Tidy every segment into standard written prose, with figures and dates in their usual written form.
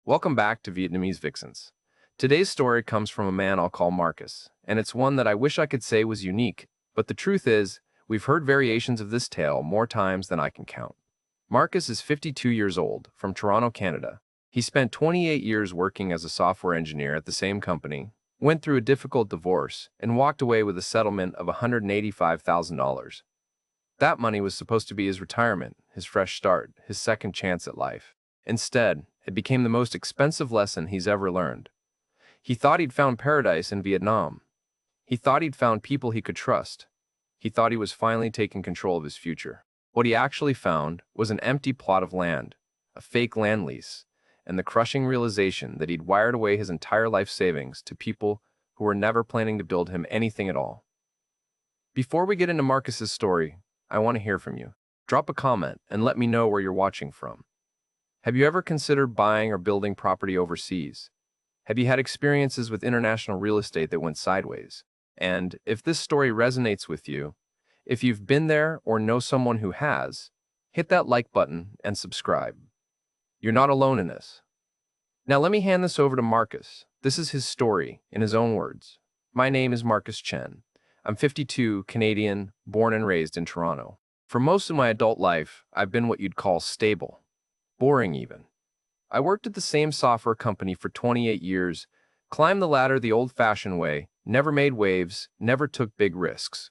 Welcome back to Vietnamese Vixens. Today's story comes from a man I'll call Marcus, and it's one that I wish I could say was unique, but the truth is, we've heard variations of this tale more times than I can count. Marcus is 52 years old, from Toronto, Canada. He spent 28 years working as a software engineer at the same company, went through a difficult divorce, and walked away with a settlement of $185,000. That money was supposed to be his retirement, his fresh start, his second chance at life. Instead, it became the most expensive lesson he's ever learned. He thought he'd found paradise in Vietnam. He thought he'd found people he could trust. He thought he was finally taking control of his future. What he actually found was an empty plot of land, a fake land lease, and the crushing realization that he'd wired away his entire life savings to people who were never planning to build him anything at all. Before we get into Marcus's story, I want to hear from you. Drop a comment and let me know where you're watching from. Have you ever considered buying or building property overseas? Have you had experiences with international real estate that went sideways? And if this story resonates with you, if you've been there or know someone who has, hit that like button and subscribe. You're not alone in this. Now let me hand this over to Marcus. This is his story, in his own words. My name is Marcus Chen. I'm 52, Canadian, born and raised in Toronto. For most of my adult life, I've been what you'd call stable. Boring even. I worked at the same software company for 28 years, climbed the ladder the old-fashioned way, never made waves, never took big risks.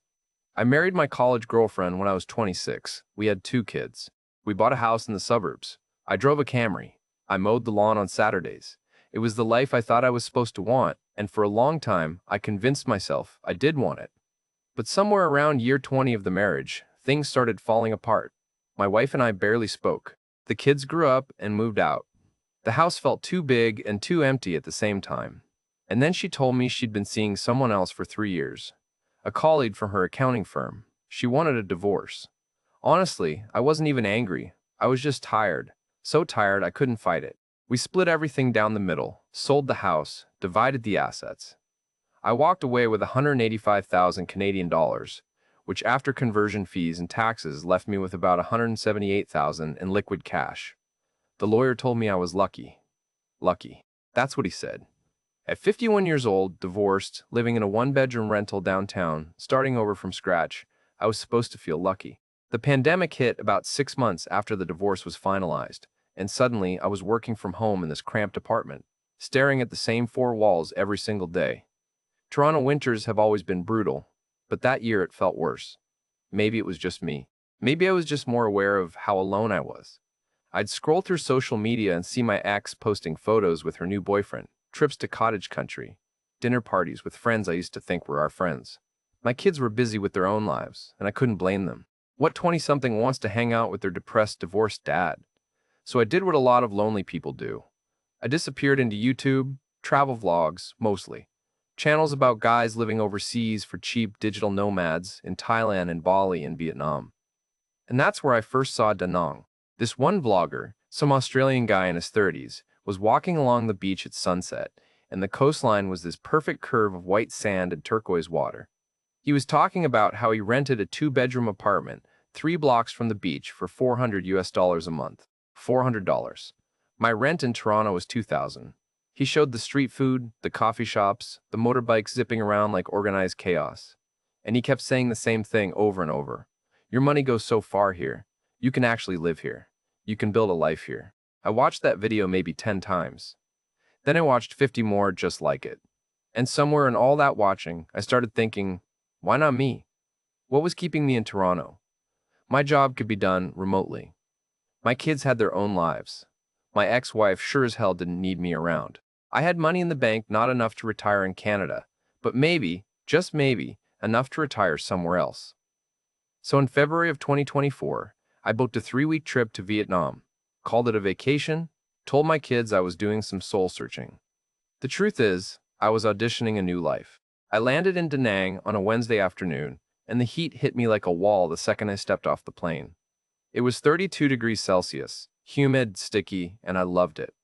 I married my college girlfriend when I was 26. We had 2 kids. We bought a house in the suburbs. I drove a Camry. I mowed the lawn on Saturdays. It was the life I thought I was supposed to want, and for a long time, I convinced myself I did want it. But somewhere around year 20 of the marriage, things started falling apart. My wife and I barely spoke. The kids grew up and moved out. The house felt too big and too empty at the same time. And then she told me she'd been seeing someone else for 3 years, a colleague from her accounting firm. She wanted a divorce. Honestly, I wasn't even angry. I was just tired. So tired I couldn't fight it. We split everything down the middle, sold the house, divided the assets. I walked away with 185,000 Canadian dollars, which after conversion fees and taxes left me with about 178,000 in liquid cash. The lawyer told me I was lucky. Lucky. That's what he said. At 51 years old, divorced, living in a 1-bedroom rental downtown, starting over from scratch, I was supposed to feel lucky. The pandemic hit about 6 months after the divorce was finalized, and suddenly I was working from home in this cramped apartment, staring at the same 4 walls every single day. Toronto winters have always been brutal, but that year it felt worse. Maybe it was just me. Maybe I was just more aware of how alone I was. I'd scroll through social media and see my ex posting photos with her new boyfriend, trips to cottage country, dinner parties with friends I used to think were our friends. My kids were busy with their own lives, and I couldn't blame them. What 20-something wants to hang out with their depressed, divorced dad? So I did what a lot of lonely people do. I disappeared into YouTube, travel vlogs, mostly. Channels about guys living overseas for cheap digital nomads in Thailand and Bali and Vietnam. And that's where I first saw Da Nang. This one vlogger, some Australian guy in his 30s, was walking along the beach at sunset, and the coastline was this perfect curve of white sand and turquoise water. He was talking about how he rented a 2-bedroom apartment 3 blocks from the beach for $400 a month. $400. My rent in Toronto was $2,000. He showed the street food, the coffee shops, the motorbikes zipping around like organized chaos. And he kept saying the same thing over and over. Your money goes so far here. You can actually live here. You can build a life here. I watched that video maybe 10 times. Then I watched 50 more just like it. And somewhere in all that watching, I started thinking, why not me? What was keeping me in Toronto? My job could be done remotely. My kids had their own lives. My ex-wife sure as hell didn't need me around. I had money in the bank, not enough to retire in Canada, but maybe, just maybe, enough to retire somewhere else. So in February of 2024, I booked a 3-week trip to Vietnam, called it a vacation, told my kids I was doing some soul searching. The truth is, I was auditioning a new life. I landed in Da Nang on a Wednesday afternoon, and the heat hit me like a wall the second I stepped off the plane. It was 32 degrees Celsius, humid, sticky, and I loved it.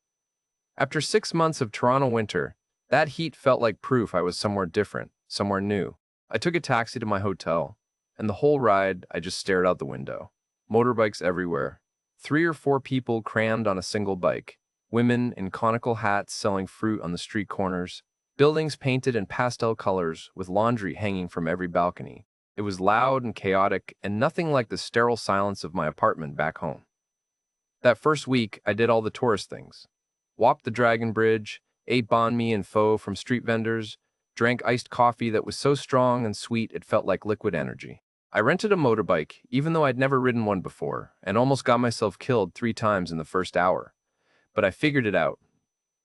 After 6 months of Toronto winter, that heat felt like proof I was somewhere different, somewhere new. I took a taxi to my hotel, and the whole ride I just stared out the window. Motorbikes everywhere. 3 or 4 people crammed on a single bike. Women in conical hats selling fruit on the street corners. Buildings painted in pastel colors with laundry hanging from every balcony. It was loud and chaotic and nothing like the sterile silence of my apartment back home. That first week, I did all the tourist things. Walked the Dragon Bridge, ate banh mi and pho from street vendors, drank iced coffee that was so strong and sweet it felt like liquid energy. I rented a motorbike, even though I'd never ridden one before, and almost got myself killed 3 times in the first hour. But I figured it out.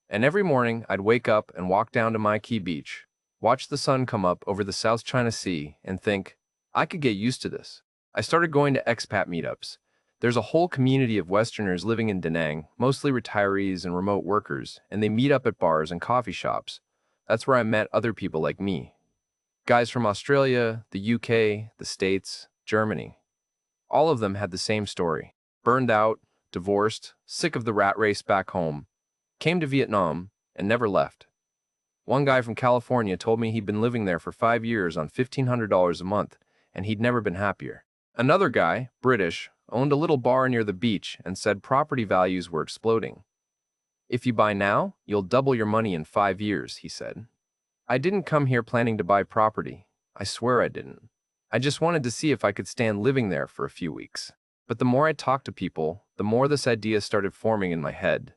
And every morning, I'd wake up and walk down to Mai Kea Beach, watch the sun come up over the South China Sea, and think, I could get used to this. I started going to expat meetups. There's a whole community of Westerners living in Da Nang, mostly retirees and remote workers, and they meet up at bars and coffee shops. That's where I met other people like me. Guys from Australia, the UK, the States, Germany. All of them had the same story. Burned out, divorced, sick of the rat race back home, came to Vietnam, and never left. One guy from California told me he'd been living there for 5 years on $1,500 a month, and he'd never been happier. Another guy, British, owned a little bar near the beach and said property values were exploding. If you buy now, you'll double your money in 5 years, he said. I didn't come here planning to buy property. I swear I didn't. I just wanted to see if I could stand living there for a few weeks. But the more I talked to people, the more this idea started forming in my head.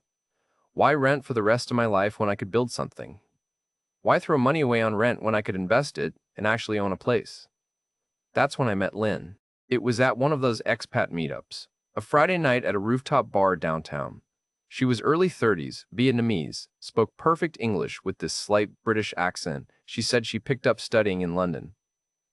Why rent for the rest of my life when I could build something? Why throw money away on rent when I could invest it and actually own a place? That's when I met Lynn. It was at one of those expat meetups, a Friday night at a rooftop bar downtown. She was early 30s, Vietnamese, spoke perfect English with this slight British accent she said she picked up studying in London.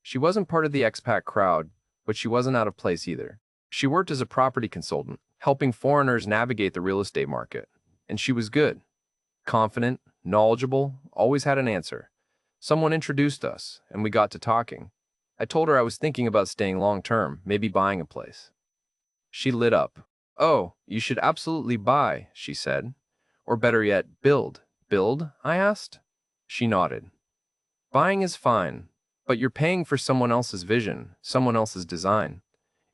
She wasn't part of the expat crowd, but she wasn't out of place either. She worked as a property consultant, helping foreigners navigate the real estate market. And she was good. Confident, knowledgeable, always had an answer. Someone introduced us, and we got to talking. I told her I was thinking about staying long-term, maybe buying a place. She lit up. Oh, you should absolutely buy, she said. Or better yet, build. Build? I asked. She nodded. Buying is fine, but you're paying for someone else's vision, someone else's design.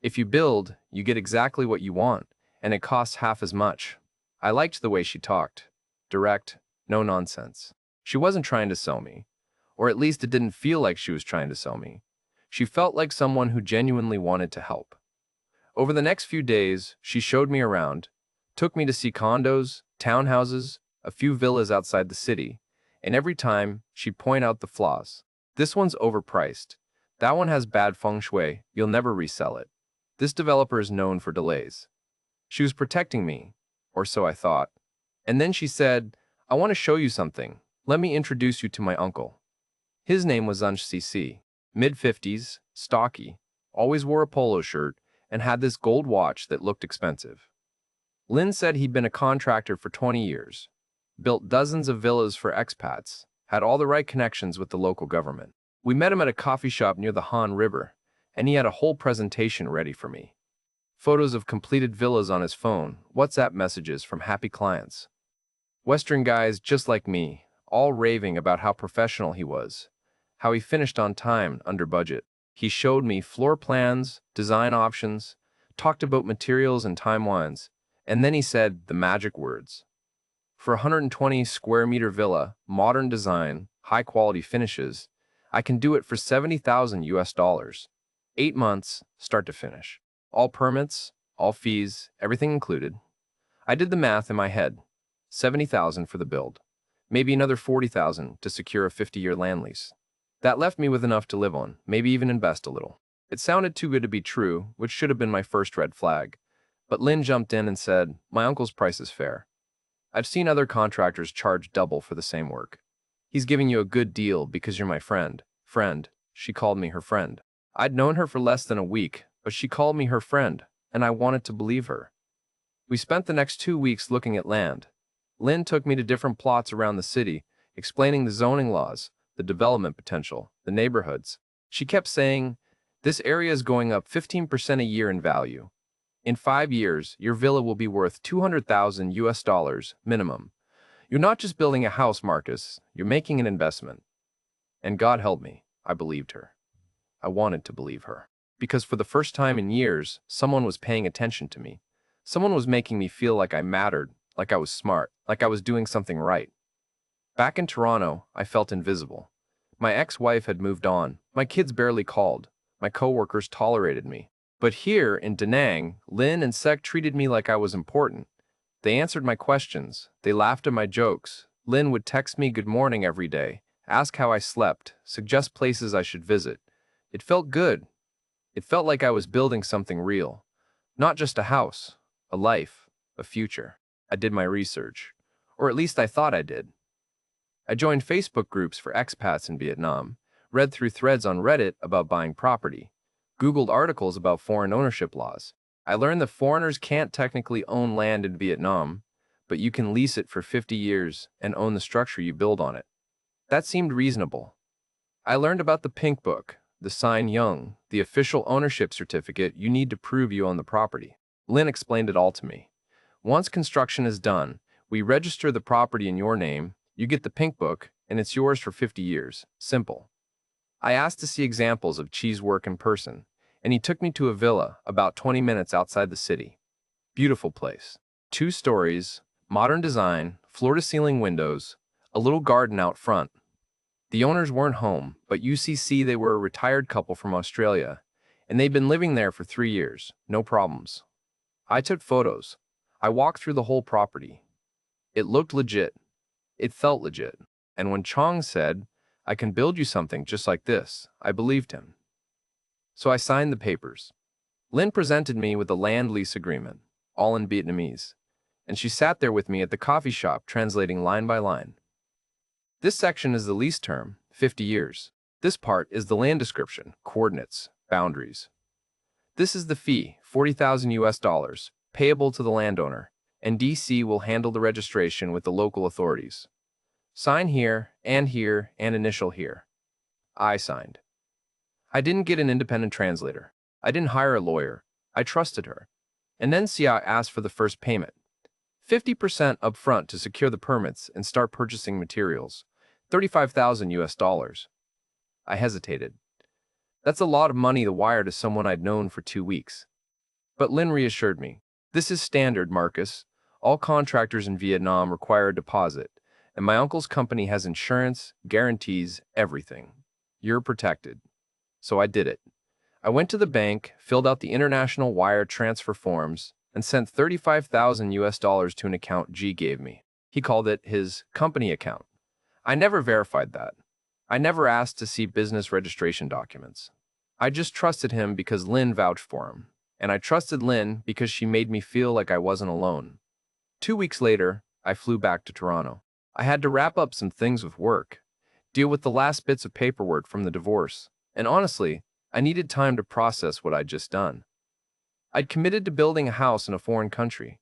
If you build, you get exactly what you want, and it costs half as much. I liked the way she talked. Direct, no nonsense. She wasn't trying to sell me, or at least it didn't feel like she was trying to sell me. She felt like someone who genuinely wanted to help. Over the next few days, she showed me around, took me to see condos, townhouses, a few villas outside the city, and every time, she'd point out the flaws. This one's overpriced. That one has bad feng shui, you'll never resell it. This developer is known for delays. She was protecting me, or so I thought. And then she said, I want to show you something. Let me introduce you to my uncle. His name was Ansh CC. Mid-50s, stocky, always wore a polo shirt, and had this gold watch that looked expensive. Lynn said he'd been a contractor for 20 years, built dozens of villas for expats, had all the right connections with the local government. We met him at a coffee shop near the Han River, and he had a whole presentation ready for me. Photos of completed villas on his phone, WhatsApp messages from happy clients. Western guys just like me, all raving about how professional he was, how he finished on time, under budget. He showed me floor plans, design options, talked about materials and timelines, and then he said the magic words. For a 120 square meter villa, modern design, high quality finishes, I can do it for $70,000 US. 8 months, start to finish. All permits, all fees, everything included. I did the math in my head. $70,000 for the build. Maybe another $40,000 to secure a 50-year land lease. That left me with enough to live on, maybe even invest a little. It sounded too good to be true, which should have been my first red flag. But Lynn jumped in and said, my uncle's price is fair. I've seen other contractors charge double for the same work. He's giving you a good deal because you're my friend. Friend, she called me her friend. I'd known her for less than a week, but she called me her friend, and I wanted to believe her. We spent the next 2 weeks looking at land. Lynn took me to different plots around the city, explaining the zoning laws, the development potential, the neighborhoods. She kept saying, this area is going up 15% a year in value. In 5 years, your villa will be worth $200,000 US minimum. You're not just building a house, Marcus, you're making an investment. And God help me, I believed her. I wanted to believe her. Because for the first time in years, someone was paying attention to me. Someone was making me feel like I mattered, like I was smart, like I was doing something right. Back in Toronto, I felt invisible. My ex-wife had moved on, my kids barely called, my coworkers tolerated me. But here in Da Nang, Lynn and Sek treated me like I was important. They answered my questions, they laughed at my jokes. Lynn would text me good morning every day, ask how I slept, suggest places I should visit. It felt good. It felt like I was building something real. Not just a house, a life, a future. I did my research. Or at least I thought I did. I joined Facebook groups for expats in Vietnam, read through threads on Reddit about buying property, Googled articles about foreign ownership laws. I learned that foreigners can't technically own land in Vietnam, but you can lease it for 50 years and own the structure you build on it. That seemed reasonable. I learned about the Pink Book, the Sign Young, the official ownership certificate you need to prove you own the property. Lynn explained it all to me. Once construction is done, we register the property in your name, you get the Pink Book, and it's yours for 50 years. Simple. I asked to see examples of Chi's work in person, and he took me to a villa about 20 minutes outside the city. Beautiful place. 2 stories, modern design, floor-to-ceiling windows, a little garden out front. The owners weren't home, but UCC they were a retired couple from Australia, and they'd been living there for 3 years, no problems. I took photos. I walked through the whole property. It looked legit. It felt legit. And when Chong said, "I can build you something just like this," I believed him. So I signed the papers. Lynn presented me with a land lease agreement, all in Vietnamese, and she sat there with me at the coffee shop translating line by line. This section is the lease term, 50 years. This part is the land description, coordinates, boundaries. This is the fee, $40,000, payable to the landowner, and DC will handle the registration with the local authorities. Sign here, and initial here. I signed. I didn't get an independent translator. I didn't hire a lawyer. I trusted her. And then Sia asked for the first payment. 50% upfront to secure the permits and start purchasing materials. $35,000. I hesitated. That's a lot of money to wire to someone I'd known for 2 weeks. But Lynn reassured me. This is standard, Marcus. All contractors in Vietnam require a deposit, and my uncle's company has insurance, guarantees, everything. You're protected. So I did it. I went to the bank, filled out the international wire transfer forms, and sent $35,000 to an account G gave me. He called it his company account. I never verified that. I never asked to see business registration documents. I just trusted him because Lynn vouched for him. And I trusted Lynn because she made me feel like I wasn't alone. 2 weeks later, I flew back to Toronto. I had to wrap up some things with work, deal with the last bits of paperwork from the divorce, and honestly, I needed time to process what I'd just done. I'd committed to building a house in a foreign country.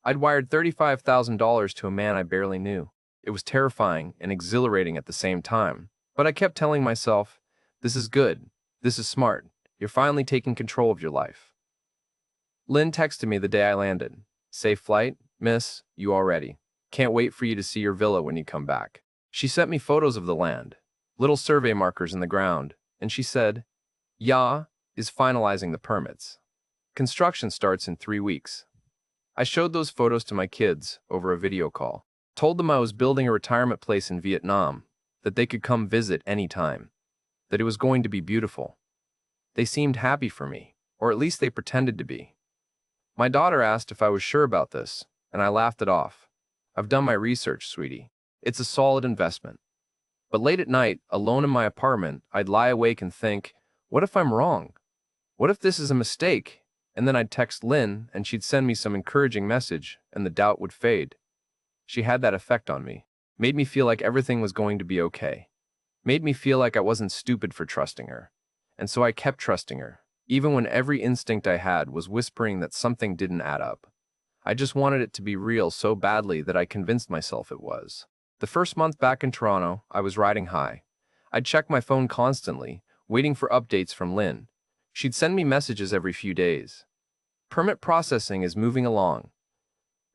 I'd wired $35,000 to a man I barely knew. It was terrifying and exhilarating at the same time, but I kept telling myself, this is good, this is smart, you're finally taking control of your life. Lynn texted me the day I landed. Safe flight, miss, you all ready. Can't wait for you to see your villa when you come back. She sent me photos of the land, little survey markers in the ground, and she said, Ya is finalizing the permits. Construction starts in 3 weeks. I showed those photos to my kids over a video call, told them I was building a retirement place in Vietnam, that they could come visit anytime, that it was going to be beautiful. They seemed happy for me, or at least they pretended to be. My daughter asked if I was sure about this, and I laughed it off. I've done my research, sweetie. It's a solid investment. But late at night, alone in my apartment, I'd lie awake and think, what if I'm wrong? What if this is a mistake? And then I'd text Lynn, and she'd send me some encouraging message, and the doubt would fade. She had that effect on me. Made me feel like everything was going to be okay. Made me feel like I wasn't stupid for trusting her. And so I kept trusting her, even when every instinct I had was whispering that something didn't add up. I just wanted it to be real so badly that I convinced myself it was. The first month back in Toronto, I was riding high. I'd check my phone constantly, waiting for updates from Lynn. She'd send me messages every few days. Permit processing is moving along.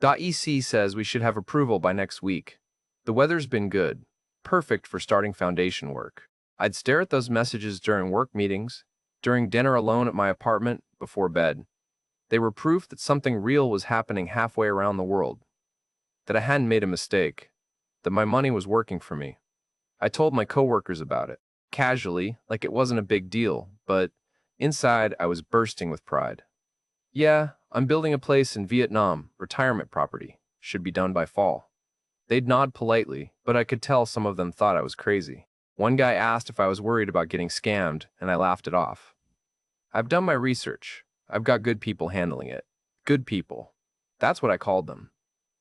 .ec says we should have approval by next week. The weather's been good, perfect for starting foundation work. I'd stare at those messages during work meetings, during dinner alone at my apartment, before bed. They were proof that something real was happening halfway around the world. that I hadn't made a mistake, that my money was working for me. I told my coworkers about it, casually, like it wasn't a big deal, but inside I was bursting with pride. Yeah, I'm building a place in Vietnam, retirement property. Should be done by fall. They'd nod politely, but I could tell some of them thought I was crazy. One guy asked if I was worried about getting scammed, and I laughed it off. I've done my research. I've got good people handling it. Good people. That's what I called them.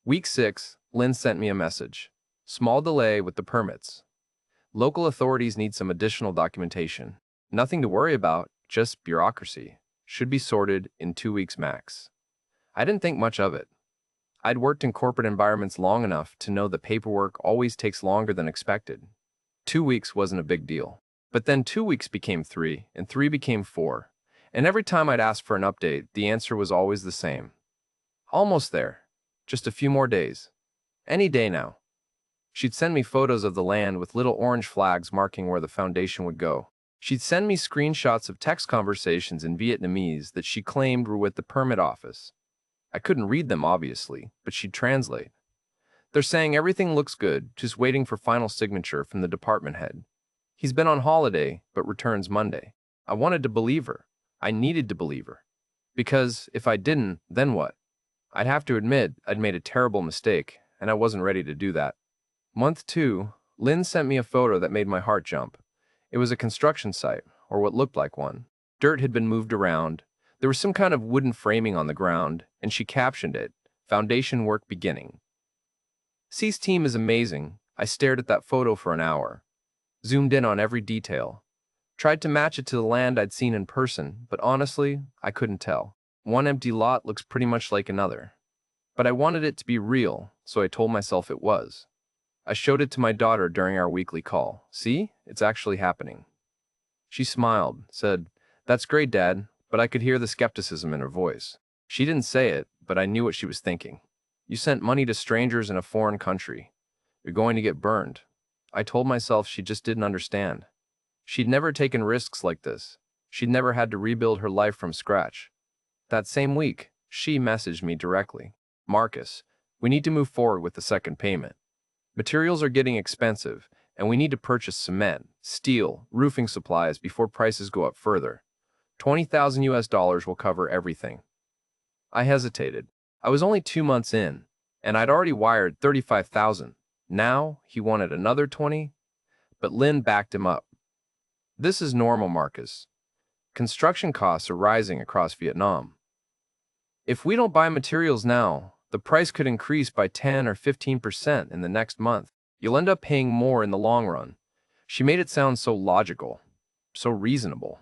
Week 6, Lynn sent me a message. Small delay with the permits. Local authorities need some additional documentation. Nothing to worry about, just bureaucracy. Should be sorted in 2 weeks max. I didn't think much of it. I'd worked in corporate environments long enough to know that paperwork always takes longer than expected. 2 weeks wasn't a big deal. But then 2 weeks became 3, and 3 became 4. And every time I'd ask for an update, the answer was always the same. Almost there. Just a few more days. Any day now. She'd send me photos of the land with little orange flags marking where the foundation would go. She'd send me screenshots of text conversations in Vietnamese that she claimed were with the permit office. I couldn't read them, obviously, but she'd translate. They're saying everything looks good, just waiting for final signature from the department head. He's been on holiday, but returns Monday. I wanted to believe her. I needed to believe her. Because if I didn't, then what? I'd have to admit I'd made a terrible mistake, and I wasn't ready to do that. Month 2, Lynn sent me a photo that made my heart jump. It was a construction site, or what looked like one. Dirt had been moved around. There was some kind of wooden framing on the ground, and she captioned it, "Foundation work beginning." C's team is amazing. I stared at that photo for an hour. Zoomed in on every detail. Tried to match it to the land I'd seen in person, but honestly, I couldn't tell. One empty lot looks pretty much like another. But I wanted it to be real, so I told myself it was. I showed it to my daughter during our weekly call. See, it's actually happening. She smiled, said, "That's great, Dad," but I could hear the skepticism in her voice. She didn't say it, but I knew what she was thinking. You sent money to strangers in a foreign country. You're going to get burned. I told myself she just didn't understand. She'd never taken risks like this. She'd never had to rebuild her life from scratch. That same week, she messaged me directly. "Marcus, we need to move forward with the second payment. Materials are getting expensive, and we need to purchase cement, steel, roofing supplies before prices go up further. $20,000 will cover everything." I hesitated. I was only 2 months in, and I'd already wired $35,000. Now he wanted another 20, but Lynn backed him up. "This is normal, Marcus. Construction costs are rising across Vietnam. If we don't buy materials now, the price could increase by 10 or 15% in the next month. You'll end up paying more in the long run." She made it sound so logical, so reasonable.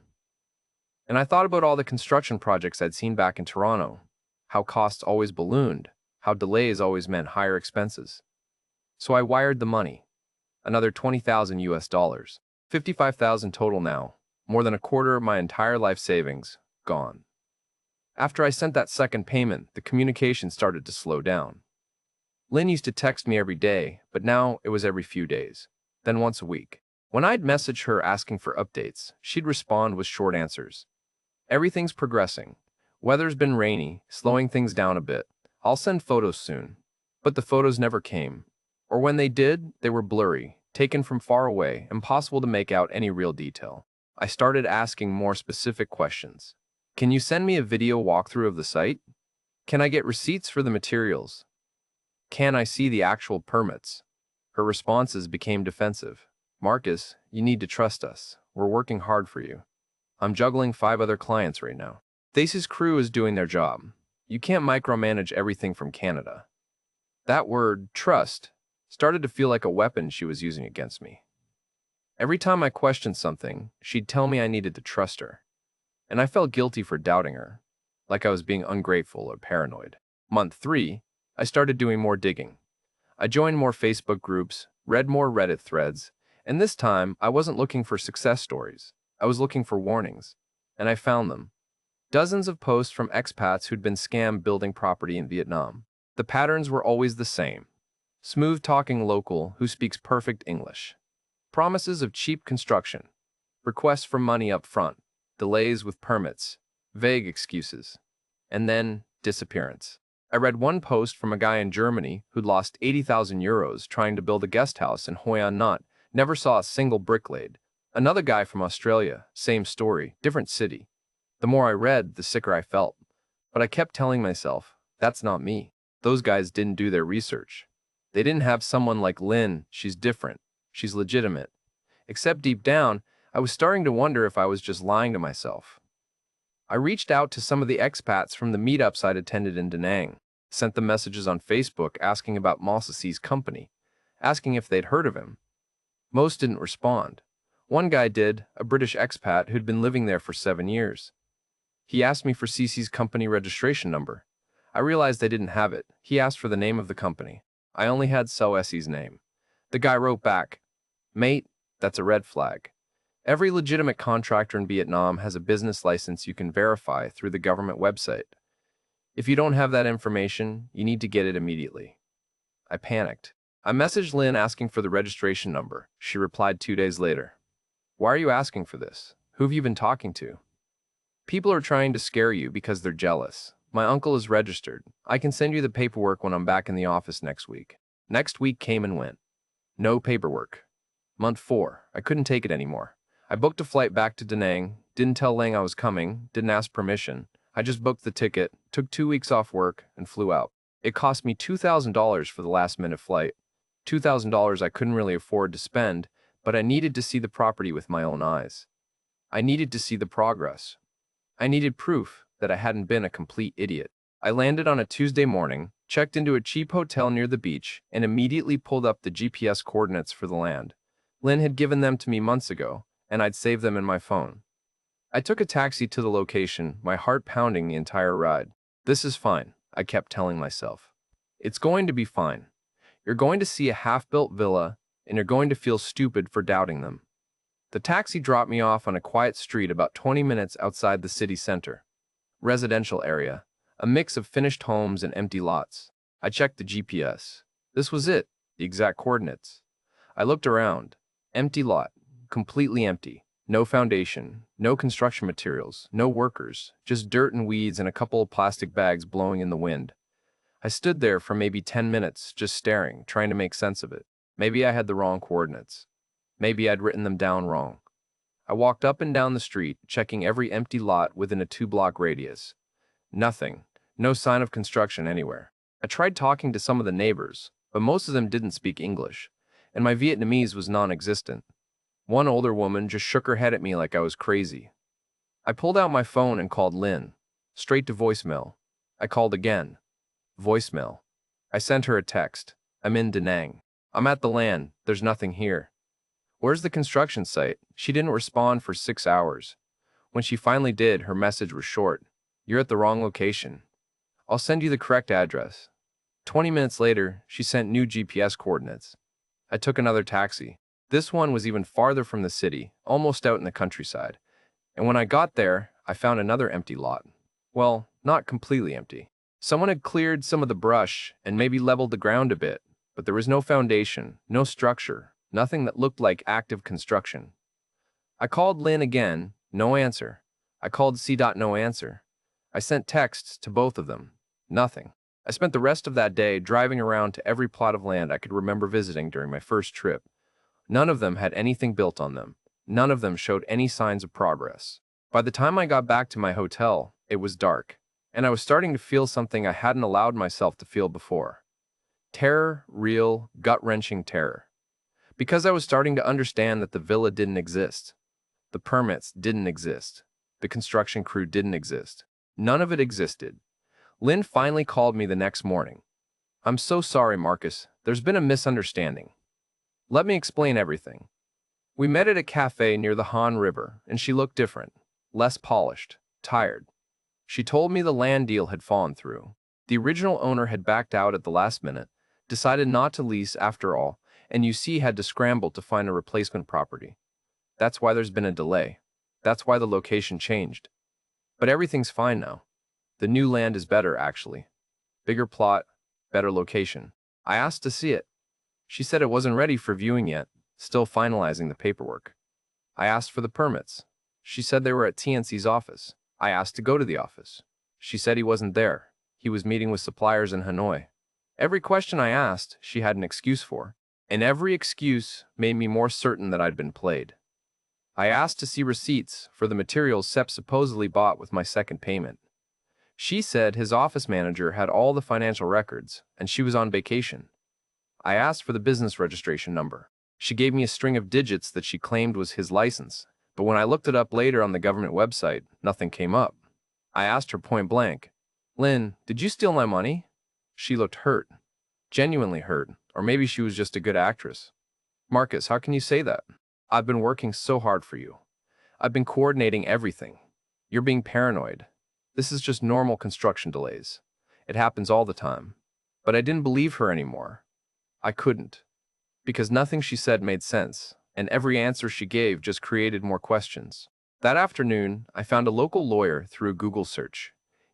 And I thought about all the construction projects I'd seen back in Toronto, how costs always ballooned, how delays always meant higher expenses. So I wired the money. Another $20,000, 55,000 total now, more than a quarter of my entire life savings, gone. After I sent that second payment, the communication started to slow down. Lynn used to text me every day, but now it was every few days, then once a week. When I'd message her asking for updates, she'd respond with short answers. "Everything's progressing. Weather's been rainy, slowing things down a bit. I'll send photos soon." But the photos never came. Or when they did, they were blurry, taken from far away, impossible to make out any real detail. I started asking more specific questions. "Can you send me a video walkthrough of the site? Can I get receipts for the materials? Can I see the actual permits?" Her responses became defensive. "Marcus, you need to trust us. We're working hard for you. I'm juggling 5 other clients right now. Thesis crew is doing their job. You can't micromanage everything from Canada." That word, trust, started to feel like a weapon she was using against me. Every time I questioned something, she'd tell me I needed to trust her. And I felt guilty for doubting her, like I was being ungrateful or paranoid. Month 3, I started doing more digging. I joined more Facebook groups, read more Reddit threads, and this time I wasn't looking for success stories. I was looking for warnings. And I found them. Dozens of posts from expats who'd been scammed building property in Vietnam. The patterns were always the same. Smooth-talking local who speaks perfect English. Promises of cheap construction. Requests for money up front. Delays with permits. Vague excuses. And then disappearance. I read one post from a guy in Germany who'd lost 80,000 euros trying to build a guest house in Hoi An Not, never saw a single brick laid. Another guy from Australia, same story, different city. The more I read, the sicker I felt. But I kept telling myself, that's not me. Those guys didn't do their research. They didn't have someone like Lynn. She's different. She's legitimate. Except deep down, I was starting to wonder if I was just lying to myself. I reached out to some of the expats from the meetups I'd attended in Da Nang, sent them messages on Facebook asking about Mossisi's company, asking if they'd heard of him. Most didn't respond. One guy did, a British expat who'd been living there for 7 years. He asked me for Cece's company registration number. I realized I didn't have it. He asked for the name of the company. I only had Cece's name. The guy wrote back, "Mate, that's a red flag. Every legitimate contractor in Vietnam has a business license you can verify through the government website. If you don't have that information, you need to get it immediately." I panicked. I messaged Lynn asking for the registration number. She replied 2 days later. "Why are you asking for this? Who have you been talking to? People are trying to scare you because they're jealous. My uncle is registered. I can send you the paperwork when I'm back in the office next week." Next week came and went. No paperwork. Month 4. I couldn't take it anymore. I booked a flight back to Da Nang, didn't tell Lang I was coming, didn't ask permission. I just booked the ticket, took 2 weeks off work, and flew out. It cost me $2,000 for the last-minute flight. $2,000 I couldn't really afford to spend, but I needed to see the property with my own eyes. I needed to see the progress. I needed proof that I hadn't been a complete idiot. I landed on a Tuesday morning, checked into a cheap hotel near the beach, and immediately pulled up the GPS coordinates for the land. Lynn had given them to me months ago, and I'd saved them in my phone. I took a taxi to the location, my heart pounding the entire ride. "This is fine," I kept telling myself. "It's going to be fine. You're going to see a half-built villa, and you're going to feel stupid for doubting them." The taxi dropped me off on a quiet street about 20 minutes outside the city center. Residential area, a mix of finished homes and empty lots. I checked the GPS. This was it, the exact coordinates. I looked around. Empty lot. Completely empty. No foundation, no construction materials, no workers, just dirt and weeds and a couple of plastic bags blowing in the wind. I stood there for maybe 10 minutes, just staring, trying to make sense of it. Maybe I had the wrong coordinates. Maybe I'd written them down wrong. I walked up and down the street, checking every empty lot within a 2-block radius. Nothing. No sign of construction anywhere. I tried talking to some of the neighbors, but most of them didn't speak English, and my Vietnamese was non-existent. One older woman just shook her head at me like I was crazy. I pulled out my phone and called Lynn. Straight to voicemail. I called again. Voicemail. I sent her a text. "I'm in Da Nang. I'm at the land. There's nothing here." "Where's the construction site?" She didn't respond for 6 hours. When she finally did, her message was short. "You're at the wrong location. I'll send you the correct address." 20 minutes later, she sent new GPS coordinates. I took another taxi. This one was even farther from the city, almost out in the countryside. And when I got there, I found another empty lot. Well, not completely empty. Someone had cleared some of the brush and maybe leveled the ground a bit, but there was no foundation, no structure, nothing that looked like active construction. I called Lynn again, no answer. I called C. No answer. I sent texts to both of them, nothing. I spent the rest of that day driving around to every plot of land I could remember visiting during my first trip. None of them had anything built on them. None of them showed any signs of progress. By the time I got back to my hotel, it was dark, and I was starting to feel something I hadn't allowed myself to feel before. Terror, real, gut-wrenching terror. Because I was starting to understand that the villa didn't exist. The permits didn't exist. The construction crew didn't exist. None of it existed. Lynn finally called me the next morning. "I'm so sorry, Marcus. There's been a misunderstanding. Let me explain everything." We met at a cafe near the Han River, and she looked different, less polished, tired. She told me the land deal had fallen through. The original owner had backed out at the last minute, decided not to lease after all, and UC had to scramble to find a replacement property. That's why there's been a delay. That's why the location changed. But everything's fine now. The new land is better, actually. Bigger plot, better location. I asked to see it. She said it wasn't ready for viewing yet, still finalizing the paperwork. I asked for the permits. She said they were at TNC's office. I asked to go to the office. She said he wasn't there. He was meeting with suppliers in Hanoi. Every question I asked, she had an excuse for, and every excuse made me more certain that I'd been played. I asked to see receipts for the materials Sepp supposedly bought with my second payment. She said his office manager had all the financial records, and she was on vacation. I asked for the business registration number. She gave me a string of digits that she claimed was his license, but when I looked it up later on the government website, nothing came up. I asked her point blank, "Lynn, did you steal my money?" She looked hurt, genuinely hurt, or maybe she was just a good actress. "Marcus, how can you say that? I've been working so hard for you. I've been coordinating everything. You're being paranoid. This is just normal construction delays. It happens all the time." But I didn't believe her anymore. I couldn't, because nothing she said made sense, and every answer she gave just created more questions. That afternoon, I found a local lawyer through a Google search.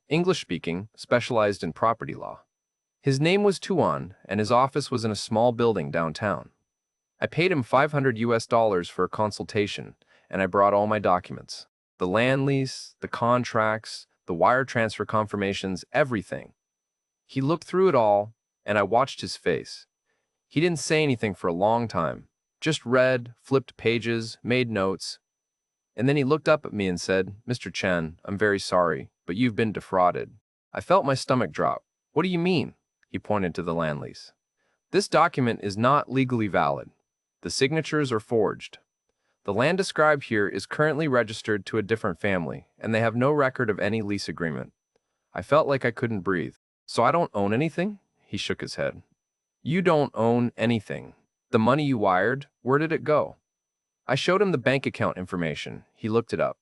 English-speaking, specialized in property law. His name was Tuan, and his office was in a small building downtown. I paid him $500 for a consultation, and I brought all my documents. The land lease, the contracts, the wire transfer confirmations, everything. He looked through it all, and I watched his face. He didn't say anything for a long time, just read, flipped pages, made notes. And then he looked up at me and said, "Mr. Chen, I'm very sorry, but you've been defrauded." I felt my stomach drop. "What do you mean?" He pointed to the land lease. "This document is not legally valid. The signatures are forged. The land described here is currently registered to a different family, and they have no record of any lease agreement." I felt like I couldn't breathe. "So I don't own anything?" He shook his head. "You don't own anything. The money you wired, where did it go?" I showed him the bank account information. He looked it up.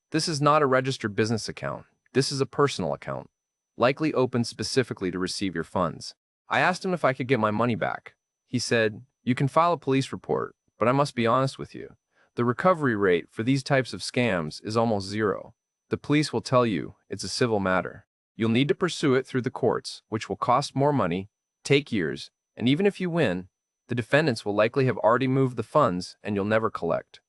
"This is not a registered business account. This is a personal account, likely opened specifically to receive your funds." I asked him if I could get my money back. He said, "You can file a police report, but I must be honest with you. The recovery rate for these types of scams is almost zero. The police will tell you it's a civil matter. You'll need to pursue it through the courts, which will cost more money, take years, and even if you win, the defendants will likely have already moved the funds and you'll never collect."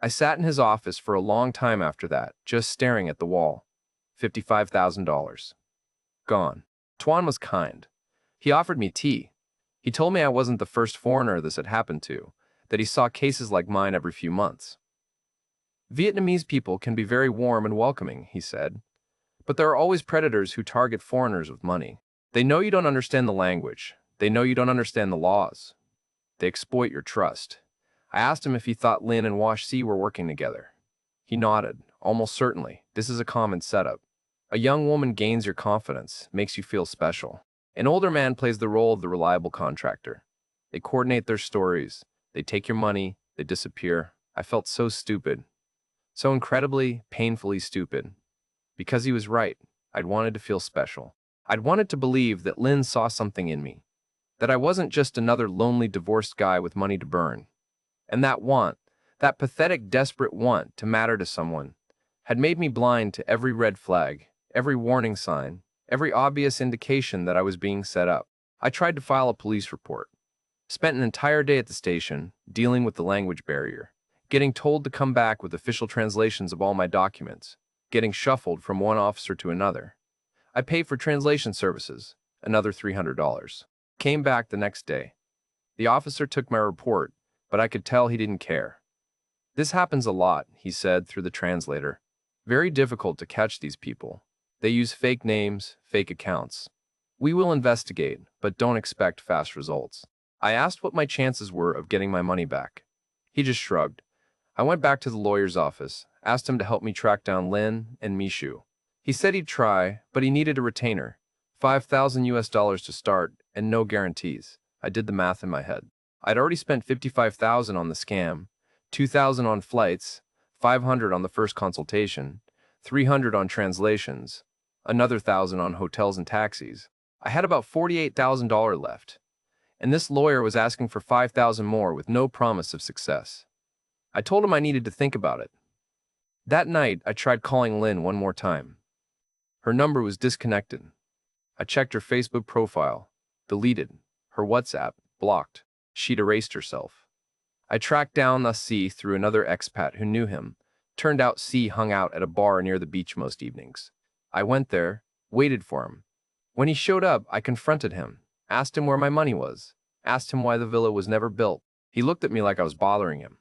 I sat in his office for a long time after that, just staring at the wall. $55,000. Gone. Tuan was kind. He offered me tea. He told me I wasn't the first foreigner this had happened to, that he saw cases like mine every few months. "Vietnamese people can be very warm and welcoming," he said. "But there are always predators who target foreigners with money. They know you don't understand the language. They know you don't understand the laws. They exploit your trust." I asked him if he thought Lin and Wash C were working together. He nodded. "Almost certainly. This is a common setup. A young woman gains your confidence, makes you feel special. An older man plays the role of the reliable contractor. They coordinate their stories. They take your money. They disappear." I felt so stupid. So incredibly, painfully stupid. Because he was right. I'd wanted to feel special. I'd wanted to believe that Lin saw something in me. That I wasn't just another lonely divorced guy with money to burn. And that want, that pathetic, desperate want to matter to someone, had made me blind to every red flag, every warning sign, every obvious indication that I was being set up. I tried to file a police report. Spent an entire day at the station, dealing with the language barrier, getting told to come back with official translations of all my documents, getting shuffled from one officer to another. I paid for translation services, another $300. Came back the next day. The officer took my report, but I could tell he didn't care. "This happens a lot," he said through the translator. "Very difficult to catch these people. They use fake names, fake accounts. We will investigate, but don't expect fast results." I asked what my chances were of getting my money back. He just shrugged. I went back to the lawyer's office, asked him to help me track down Lin and Mishu. He said he'd try, but he needed a retainer. $5,000 to start, and no guarantees. I did the math in my head. I'd already spent $55,000 on the scam, $2,000 on flights, $500 on the first consultation, $300 on translations, another $1,000 on hotels and taxis. I had about $48,000 left, and this lawyer was asking for $5,000 more with no promise of success. I told him I needed to think about it. That night, I tried calling Lin one more time. Her number was disconnected. I checked her Facebook profile, deleted. Her WhatsApp, blocked. She'd erased herself. I tracked down the C through another expat who knew him. Turned out C hung out at a bar near the beach most evenings. I went there, waited for him. When he showed up, I confronted him, asked him where my money was, asked him why the villa was never built. He looked at me like I was bothering him.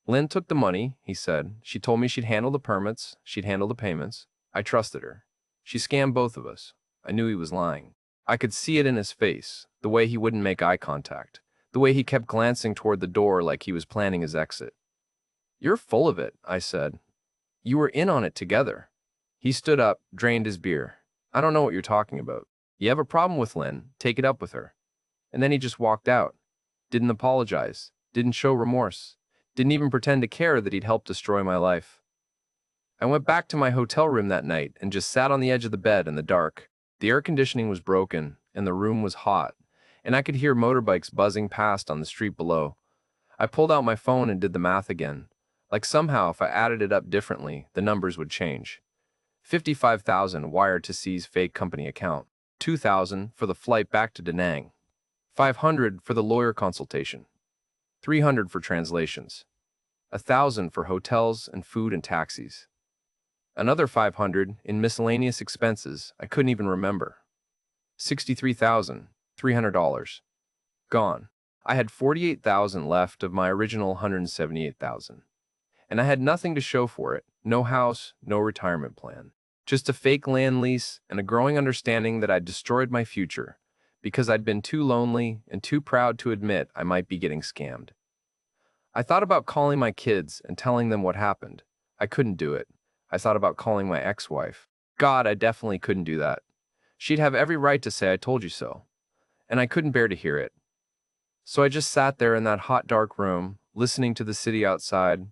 Lynn took the money, he said. She told me she'd handle the permits, she'd handle the payments. I trusted her. She scammed both of us. I knew he was lying. I could see it in his face, the way he wouldn't make eye contact, the way he kept glancing toward the door like he was planning his exit. "You're full of it," I said. "You were in on it together." He stood up, drained his beer. "I don't know what you're talking about. You have a problem with Lynn, take it up with her." And then he just walked out. Didn't apologize, didn't show remorse, didn't even pretend to care that he'd helped destroy my life. I went back to my hotel room that night and just sat on the edge of the bed in the dark. The air conditioning was broken, and the room was hot, and I could hear motorbikes buzzing past on the street below. I pulled out my phone and did the math again. Like somehow if I added it up differently, the numbers would change. 55,000 wired to C's fake company account. 2,000 for the flight back to Da Nang. 500 for the lawyer consultation. 300 for translations. 1,000 for hotels and food and taxis. Another 500 in miscellaneous expenses I couldn't even remember. $63,300. Gone. I had 48,000 left of my original 178,000. And I had nothing to show for it. No house, no retirement plan. Just a fake land lease and a growing understanding that I'd destroyed my future because I'd been too lonely and too proud to admit I might be getting scammed. I thought about calling my kids and telling them what happened. I couldn't do it. I thought about calling my ex-wife. God, I definitely couldn't do that. She'd have every right to say I told you so. And I couldn't bear to hear it. So I just sat there in that hot, dark room, listening to the city outside,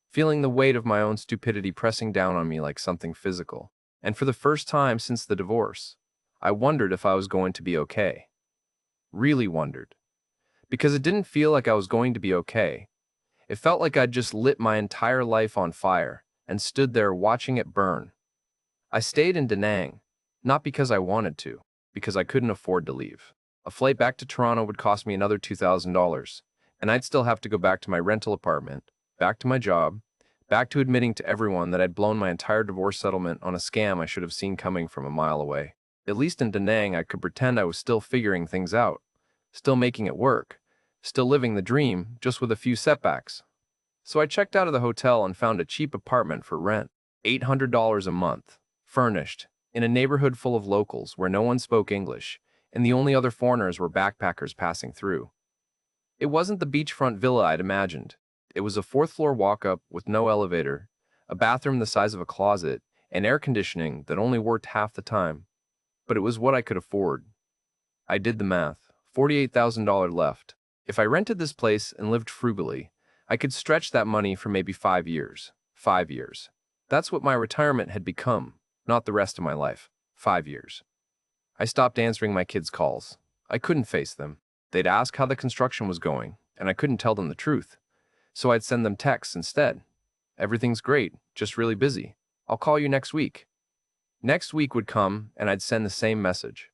feeling the weight of my own stupidity pressing down on me like something physical. And for the first time since the divorce, I wondered if I was going to be okay. Really wondered. Because it didn't feel like I was going to be okay. It felt like I'd just lit my entire life on fire and stood there watching it burn. I stayed in Da Nang, not because I wanted to, because I couldn't afford to leave. A flight back to Toronto would cost me another $2,000, and I'd still have to go back to my rental apartment, back to my job, back to admitting to everyone that I'd blown my entire divorce settlement on a scam I should have seen coming from a mile away. At least in Da Nang, I could pretend I was still figuring things out, still making it work, still living the dream, just with a few setbacks. So I checked out of the hotel and found a cheap apartment for rent, $800 a month, furnished, in a neighborhood full of locals where no one spoke English, and the only other foreigners were backpackers passing through. It wasn't the beachfront villa I'd imagined. It was a fourth-floor walk-up with no elevator, a bathroom the size of a closet, and air conditioning that only worked half the time. But it was what I could afford. I did the math. $48,000 left. If I rented this place and lived frugally, I could stretch that money for maybe 5 years. 5 years. That's what my retirement had become, not the rest of my life. 5 years. I stopped answering my kids' calls. I couldn't face them. They'd ask how the construction was going, and I couldn't tell them the truth. So I'd send them texts instead. "Everything's great, just really busy. I'll call you next week." Next week would come, and I'd send the same message.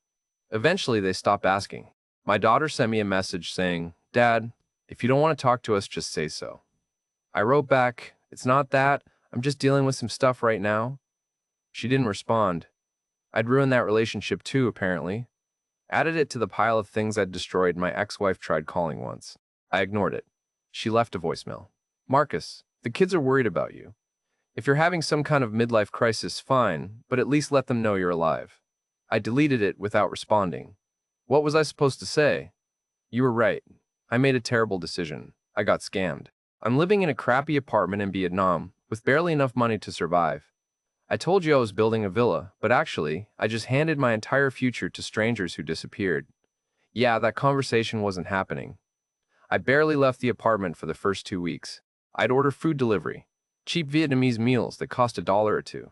Eventually, they stopped asking. My daughter sent me a message saying, "Dad, if you don't want to talk to us, just say so." I wrote back, "It's not that. I'm just dealing with some stuff right now." She didn't respond. I'd ruined that relationship too, apparently. Added it to the pile of things I'd destroyed. My ex-wife tried calling once. I ignored it. She left a voicemail. "Marcus, the kids are worried about you. If you're having some kind of midlife crisis, fine, but at least let them know you're alive." I deleted it without responding. What was I supposed to say? You were right. I made a terrible decision. I got scammed. I'm living in a crappy apartment in Vietnam, with barely enough money to survive. I told you I was building a villa, but actually, I just handed my entire future to strangers who disappeared. Yeah, that conversation wasn't happening. I barely left the apartment for the first 2 weeks. I'd order food delivery, cheap Vietnamese meals that cost $1 or $2.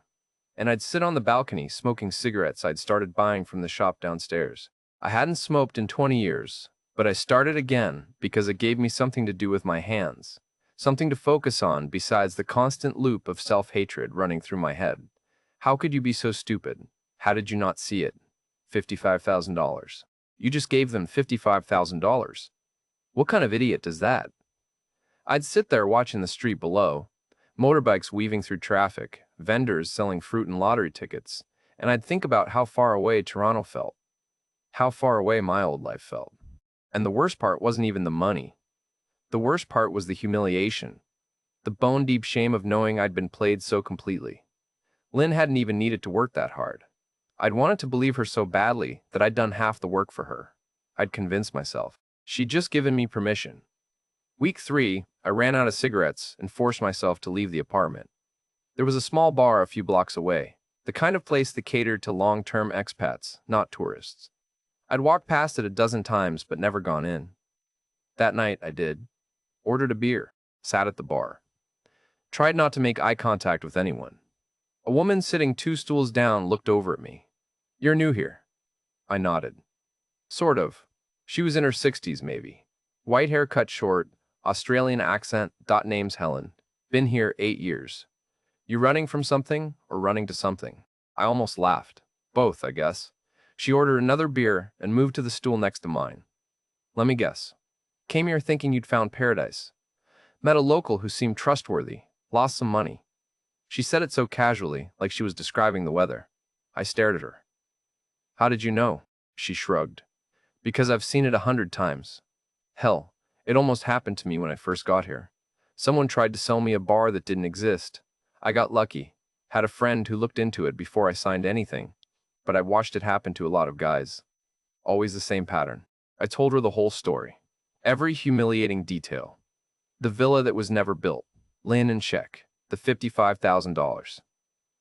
And I'd sit on the balcony smoking cigarettes I'd started buying from the shop downstairs. I hadn't smoked in 20 years, but I started again because it gave me something to do with my hands, something to focus on besides the constant loop of self-hatred running through my head. How could you be so stupid? How did you not see it? $55,000. You just gave them $55,000. What kind of idiot does that? I'd sit there watching the street below, motorbikes weaving through traffic, vendors selling fruit and lottery tickets, and I'd think about how far away Toronto felt. how far away my old life felt. And the worst part wasn't even the money. The worst part was the humiliation, the bone-deep shame of knowing I'd been played so completely. Lynn hadn't even needed to work that hard. I'd wanted to believe her so badly that I'd done half the work for her. I'd convinced myself. She'd just given me permission. Week 3, I ran out of cigarettes and forced myself to leave the apartment. There was a small bar a few blocks away, the kind of place that catered to long-term expats, not tourists. I'd walked past it a dozen times but never gone in. That night I did. Ordered a beer, sat at the bar. Tried not to make eye contact with anyone. A woman sitting 2 stools down looked over at me. "You're new here." I nodded. "Sort of." She was in her 60s maybe. White hair cut short, Australian accent, name's Helen. Been here 8 years. You running from something or running to something? I almost laughed. Both, I guess. She ordered another beer and moved to the stool next to mine. "Let me guess. Came here thinking you'd found paradise. Met a local who seemed trustworthy. Lost some money." She said it so casually, like she was describing the weather. I stared at her. "How did you know?" She shrugged. "Because I've seen it 100 times. Hell, it almost happened to me when I first got here. Someone tried to sell me a bar that didn't exist. I got lucky. Had a friend who looked into it before I signed anything. But I watched it happen to a lot of guys. Always the same pattern." I told her the whole story. Every humiliating detail. The villa that was never built. Lynn and check. The $55,000.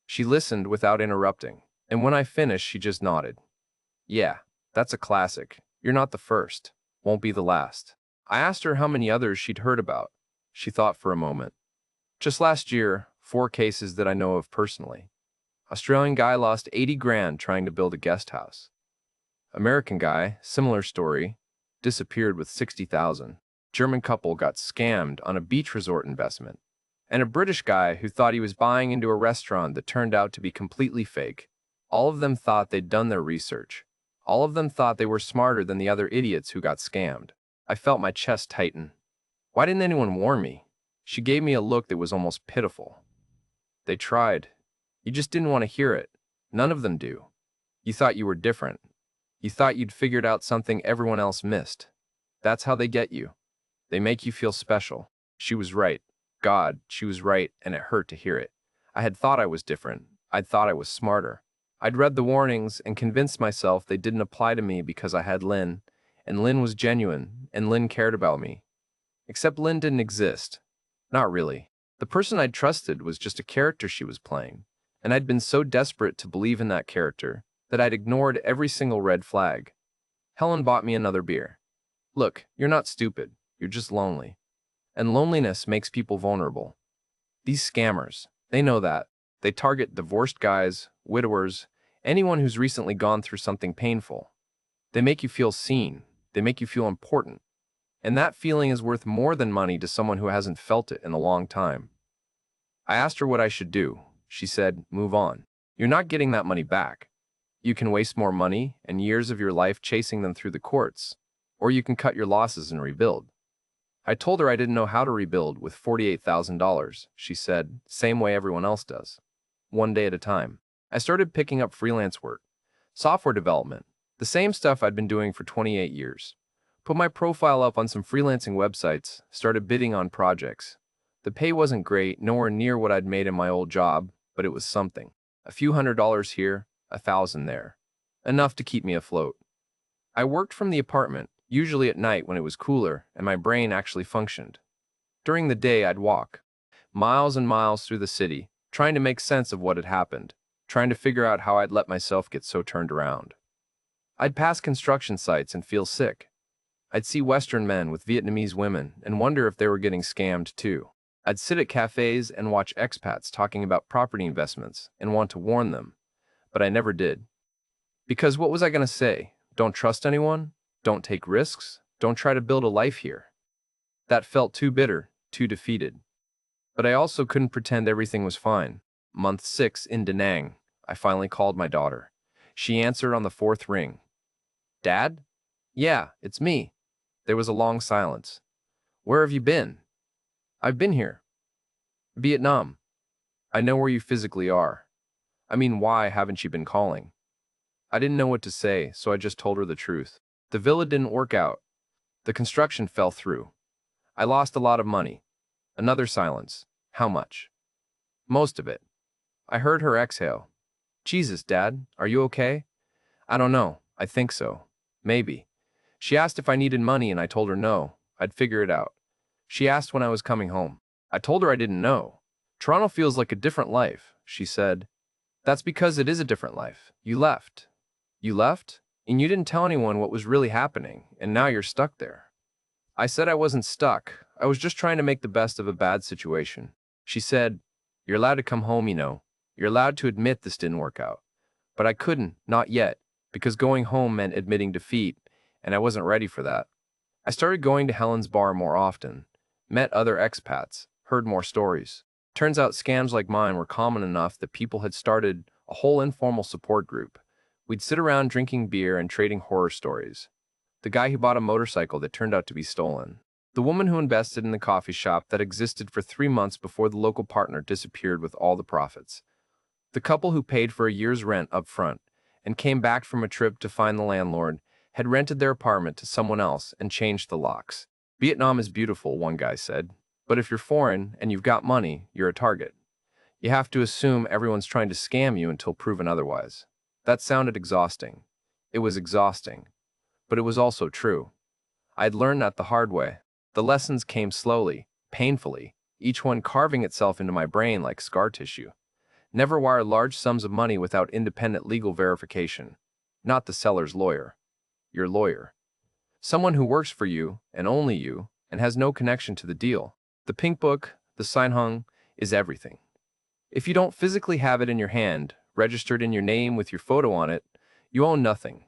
She listened without interrupting, and when I finished, she just nodded. "Yeah, that's a classic. You're not the first. Won't be the last." I asked her how many others she'd heard about. She thought for a moment. "Just last year, 4 cases that I know of personally. Australian guy lost 80 grand trying to build a guest house. American guy, similar story, disappeared with 60,000. German couple got scammed on a beach resort investment. And a British guy who thought he was buying into a restaurant that turned out to be completely fake. All of them thought they'd done their research. All of them thought they were smarter than the other idiots who got scammed." I felt my chest tighten. Why didn't anyone warn me? She gave me a look that was almost pitiful. "They tried. You just didn't want to hear it. None of them do. You thought you were different. You thought you'd figured out something everyone else missed. That's how they get you. They make you feel special." She was right. God, she was right, and it hurt to hear it. I had thought I was different. I'd thought I was smarter. I'd read the warnings and convinced myself they didn't apply to me because I had Lynn, and Lynn was genuine, and Lynn cared about me. Except Lynn didn't exist. Not really. The person I'd trusted was just a character she was playing, and I'd been so desperate to believe in that character that I'd ignored every single red flag. Helen bought me another beer. "Look, you're not stupid. You're just lonely. And loneliness makes people vulnerable. These scammers, they know that. They target divorced guys, widowers, anyone who's recently gone through something painful. They make you feel seen. They make you feel important. And that feeling is worth more than money to someone who hasn't felt it in a long time." I asked her what I should do. She said, "Move on. You're not getting that money back. You can waste more money and years of your life chasing them through the courts, or you can cut your losses and rebuild." I told her I didn't know how to rebuild with $48,000. She said, "Same way everyone else does. One day at a time." I started picking up freelance work. Software development. The same stuff I'd been doing for 28 years. Put my profile up on some freelancing websites, started bidding on projects. The pay wasn't great, nowhere near what I'd made in my old job, but it was something. A few $100s here, 1,000 there. Enough to keep me afloat. I worked from the apartment, usually at night when it was cooler and my brain actually functioned. During the day, I'd walk miles and miles through the city, trying to make sense of what had happened, trying to figure out how I'd let myself get so turned around. I'd pass construction sites and feel sick. I'd see Western men with Vietnamese women and wonder if they were getting scammed too. I'd sit at cafes and watch expats talking about property investments and want to warn them, but I never did. Because what was I going to say? Don't trust anyone? Don't take risks? Don't try to build a life here? That felt too bitter, too defeated. But I also couldn't pretend everything was fine. Month 6 in Da Nang, I finally called my daughter. She answered on the 4th ring. "Dad?" "Yeah, it's me." There was a long silence. "Where have you been?" "I've been here." "Vietnam." "I know where you physically are. I mean, why haven't you been calling?" I didn't know what to say, so I just told her the truth. The villa didn't work out. The construction fell through. I lost a lot of money. Another silence. How much? Most of it. I heard her exhale. Jesus, Dad, are you okay? I don't know. I think so. Maybe. She asked if I needed money and I told her no. I'd figure it out. She asked when I was coming home. I told her I didn't know. Toronto feels like a different life, she said. That's because it is a different life. You left. You left? And you didn't tell anyone what was really happening, and now you're stuck there. I said I wasn't stuck. I was just trying to make the best of a bad situation. She said, "You're allowed to come home, you know. You're allowed to admit this didn't work out." But I couldn't, not yet, because going home meant admitting defeat, and I wasn't ready for that. I started going to Helen's bar more often, met other expats, heard more stories. Turns out scams like mine were common enough that people had started a whole informal support group. We'd sit around drinking beer and trading horror stories. The guy who bought a motorcycle that turned out to be stolen. The woman who invested in the coffee shop that existed for 3 months before the local partner disappeared with all the profits. The couple who paid for a year's rent up front and came back from a trip to find the landlord had rented their apartment to someone else and changed the locks. Vietnam is beautiful, one guy said, but if you're foreign and you've got money, you're a target. You have to assume everyone's trying to scam you until proven otherwise. That sounded exhausting. It was exhausting. But it was also true. I'd learned that the hard way. The lessons came slowly, painfully, each one carving itself into my brain like scar tissue. Never wire large sums of money without independent legal verification. Not the seller's lawyer. Your lawyer. Someone who works for you, and only you, and has no connection to the deal. The pink book, the sign hung, is everything. If you don't physically have it in your hand, registered in your name with your photo on it, you own nothing.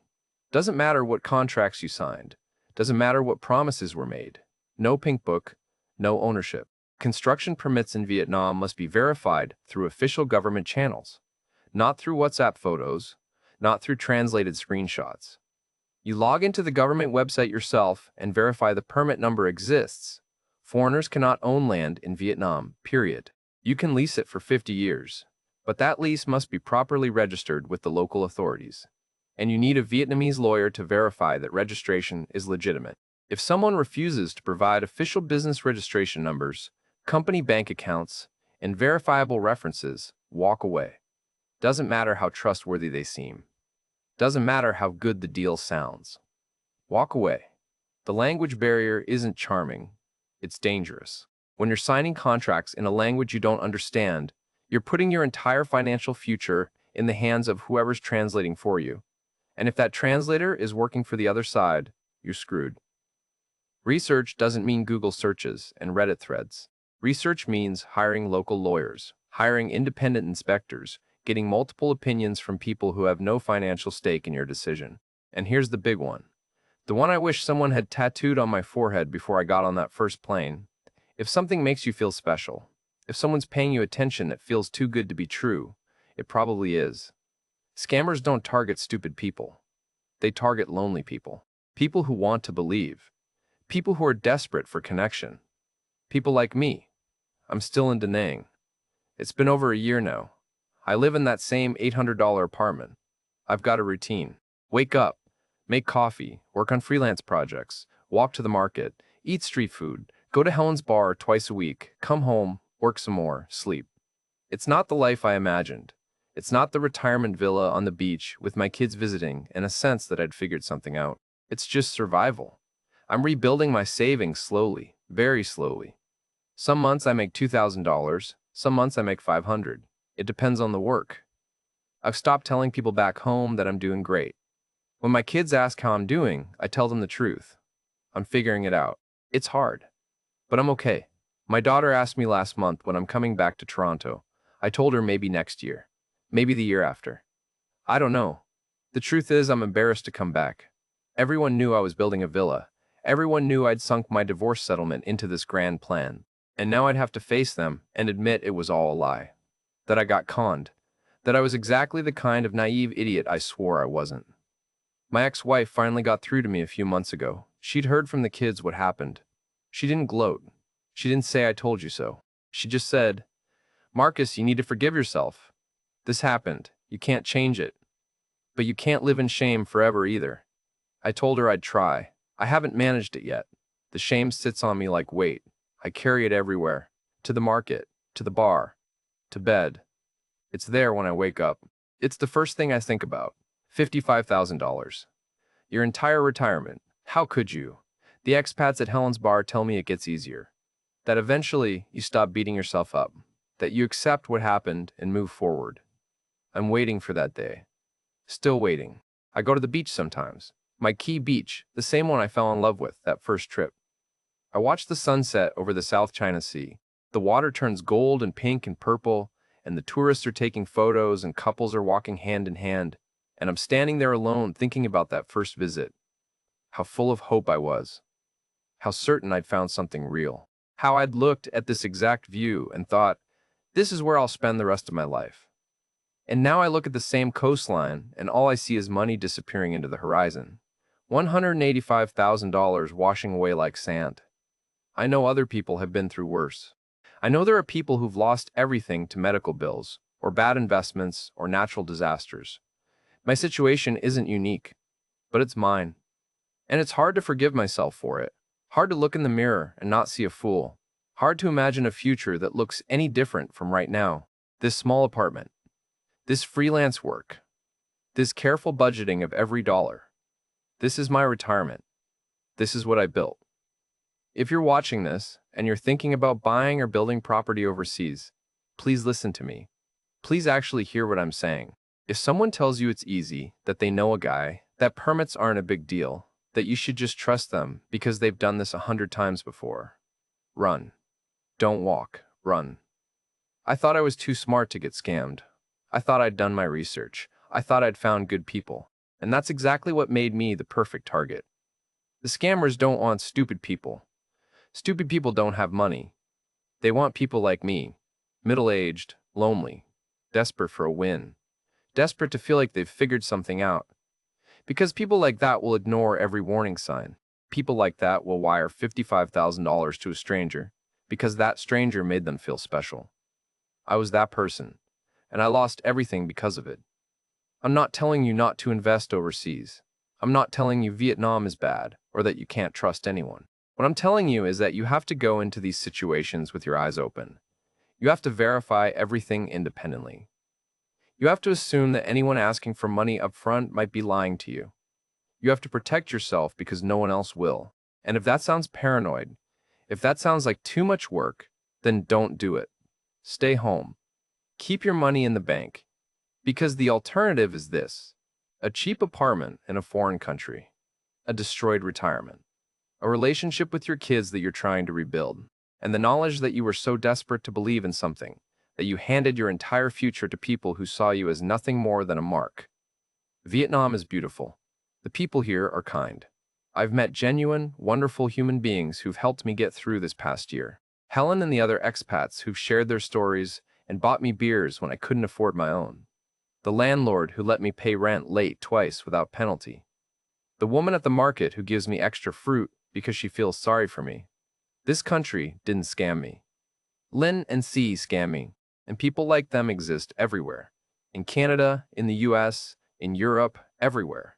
Doesn't matter what contracts you signed. Doesn't matter what promises were made. No pink book, no ownership. Construction permits in Vietnam must be verified through official government channels, not through WhatsApp photos, not through translated screenshots. You log into the government website yourself and verify the permit number exists. Foreigners cannot own land in Vietnam, period. You can lease it for 50 years, but that lease must be properly registered with the local authorities. And you need a Vietnamese lawyer to verify that registration is legitimate. If someone refuses to provide official business registration numbers, company bank accounts, and verifiable references, walk away. Doesn't matter how trustworthy they seem. Doesn't matter how good the deal sounds. Walk away. The language barrier isn't charming. It's dangerous. When you're signing contracts in a language you don't understand, you're putting your entire financial future in the hands of whoever's translating for you. And if that translator is working for the other side, you're screwed. Research doesn't mean Google searches and Reddit threads. Research means hiring local lawyers, hiring independent inspectors, getting multiple opinions from people who have no financial stake in your decision. And here's the big one. The one I wish someone had tattooed on my forehead before I got on that first plane. If something makes you feel special, if someone's paying you attention that feels too good to be true, it probably is. Scammers don't target stupid people. They target lonely people. People who want to believe. People who are desperate for connection. People like me. I'm still in Da Nang. It's been over a year now. I live in that same $800 apartment. I've got a routine. Wake up, make coffee, work on freelance projects, walk to the market, eat street food, go to Helen's bar twice a week, come home, work some more, sleep. It's not the life I imagined. It's not the retirement villa on the beach with my kids visiting and a sense that I'd figured something out. It's just survival. I'm rebuilding my savings slowly, very slowly. Some months I make $2,000, some months I make $500. It depends on the work. I've stopped telling people back home that I'm doing great. When my kids ask how I'm doing, I tell them the truth. I'm figuring it out. It's hard, but I'm okay. My daughter asked me last month when I'm coming back to Toronto. I told her maybe next year. Maybe the year after. I don't know. The truth is I'm embarrassed to come back. Everyone knew I was building a villa. Everyone knew I'd sunk my divorce settlement into this grand plan. And now I'd have to face them and admit it was all a lie. That I got conned. That I was exactly the kind of naive idiot I swore I wasn't. My ex-wife finally got through to me a few months ago. She'd heard from the kids what happened. She didn't gloat. She didn't say I told you so. She just said, "Marcus, you need to forgive yourself. This happened. You can't change it." But you can't live in shame forever either. I told her I'd try. I haven't managed it yet. The shame sits on me like weight. I carry it everywhere. To the market, to the bar, to bed. It's there when I wake up. It's the first thing I think about. $55,000. Your entire retirement. How could you? The expats at Helen's Bar tell me it gets easier. That eventually you stop beating yourself up. That you accept what happened and move forward. I'm waiting for that day. Still waiting. I go to the beach sometimes. My key beach, the same one I fell in love with that first trip. I watch the sunset over the South China Sea. The water turns gold and pink and purple, and the tourists are taking photos and couples are walking hand in hand, and I'm standing there alone thinking about that first visit. How full of hope I was. How certain I'd found something real. How I'd looked at this exact view and thought, this is where I'll spend the rest of my life. And now I look at the same coastline, and all I see is money disappearing into the horizon. $185,000 washing away like sand. I know other people have been through worse. I know there are people who've lost everything to medical bills, or bad investments, or natural disasters. My situation isn't unique, but it's mine. And it's hard to forgive myself for it. Hard to look in the mirror and not see a fool. Hard to imagine a future that looks any different from right now. This small apartment. This freelance work. This careful budgeting of every dollar. This is my retirement. This is what I built. If you're watching this and you're thinking about buying or building property overseas, please listen to me. Please actually hear what I'm saying. If someone tells you it's easy, that they know a guy, that permits aren't a big deal, that you should just trust them because they've done this 100 times before, run. Don't walk, run. I thought I was too smart to get scammed. I thought I'd done my research. I thought I'd found good people. And that's exactly what made me the perfect target. The scammers don't want stupid people. Stupid people don't have money. They want people like me, middle-aged, lonely, desperate for a win, desperate to feel like they've figured something out. Because people like that will ignore every warning sign. People like that will wire $55,000 to a stranger because that stranger made them feel special. I was that person, and I lost everything because of it. I'm not telling you not to invest overseas. I'm not telling you Vietnam is bad or that you can't trust anyone. What I'm telling you is that you have to go into these situations with your eyes open. You have to verify everything independently. You have to assume that anyone asking for money up front might be lying to you. You have to protect yourself because no one else will. And if that sounds paranoid, if that sounds like too much work, then don't do it. Stay home. Keep your money in the bank. Because the alternative is this: a cheap apartment in a foreign country, a destroyed retirement, a relationship with your kids that you're trying to rebuild, and the knowledge that you were so desperate to believe in something that you handed your entire future to people who saw you as nothing more than a mark. Vietnam is beautiful. The people here are kind. I've met genuine, wonderful human beings who've helped me get through this past year. Helen and the other expats who've shared their stories and bought me beers when I couldn't afford my own. The landlord who let me pay rent late twice without penalty. The woman at the market who gives me extra fruit because she feels sorry for me. This country didn't scam me. Lynn and C scam me, and people like them exist everywhere. In Canada, in the US, in Europe, everywhere.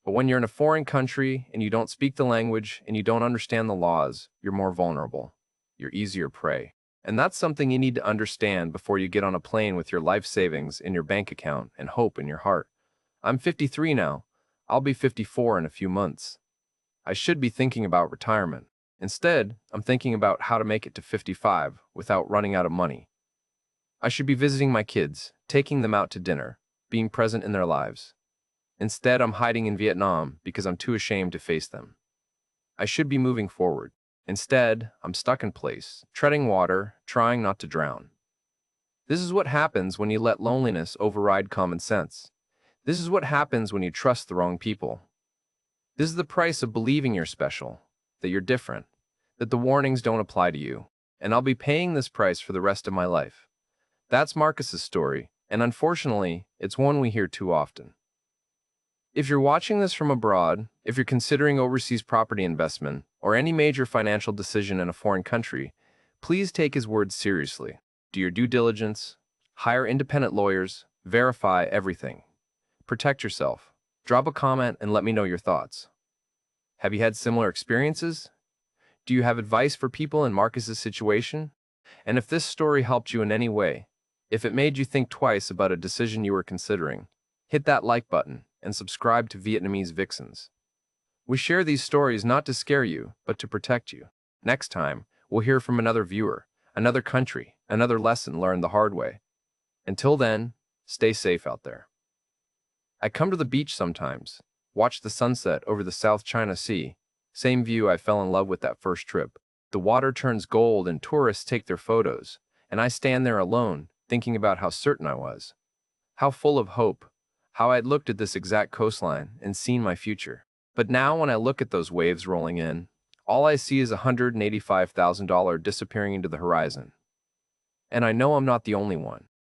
But when you're in a foreign country and you don't speak the language and you don't understand the laws, you're more vulnerable. You're easier prey. And that's something you need to understand before you get on a plane with your life savings in your bank account and hope in your heart. I'm 53 now. I'll be 54 in a few months. I should be thinking about retirement. Instead, I'm thinking about how to make it to 55 without running out of money. I should be visiting my kids, taking them out to dinner, being present in their lives. Instead, I'm hiding in Vietnam because I'm too ashamed to face them. I should be moving forward. Instead, I'm stuck in place, treading water, trying not to drown. This is what happens when you let loneliness override common sense. This is what happens when you trust the wrong people. This is the price of believing you're special, that you're different, that the warnings don't apply to you, and I'll be paying this price for the rest of my life. That's Marcus's story, and unfortunately, it's one we hear too often. If you're watching this from abroad, if you're considering overseas property investment, or any major financial decision in a foreign country, please take his words seriously. Do your due diligence, hire independent lawyers, verify everything. Protect yourself. Drop a comment and let me know your thoughts. Have you had similar experiences? Do you have advice for people in Marcus's situation? And if this story helped you in any way, if it made you think twice about a decision you were considering, hit that like button and subscribe to Vietnamese Vixens. We share these stories not to scare you, but to protect you. Next time, we'll hear from another viewer, another country, another lesson learned the hard way. Until then, stay safe out there. I come to the beach sometimes, watch the sunset over the South China Sea. Same view I fell in love with that first trip. The water turns gold and tourists take their photos, and I stand there alone, thinking about how certain I was. How full of hope, how I'd looked at this exact coastline and seen my future. But now when I look at those waves rolling in, all I see is $185,000 disappearing into the horizon. And I know I'm not the only one.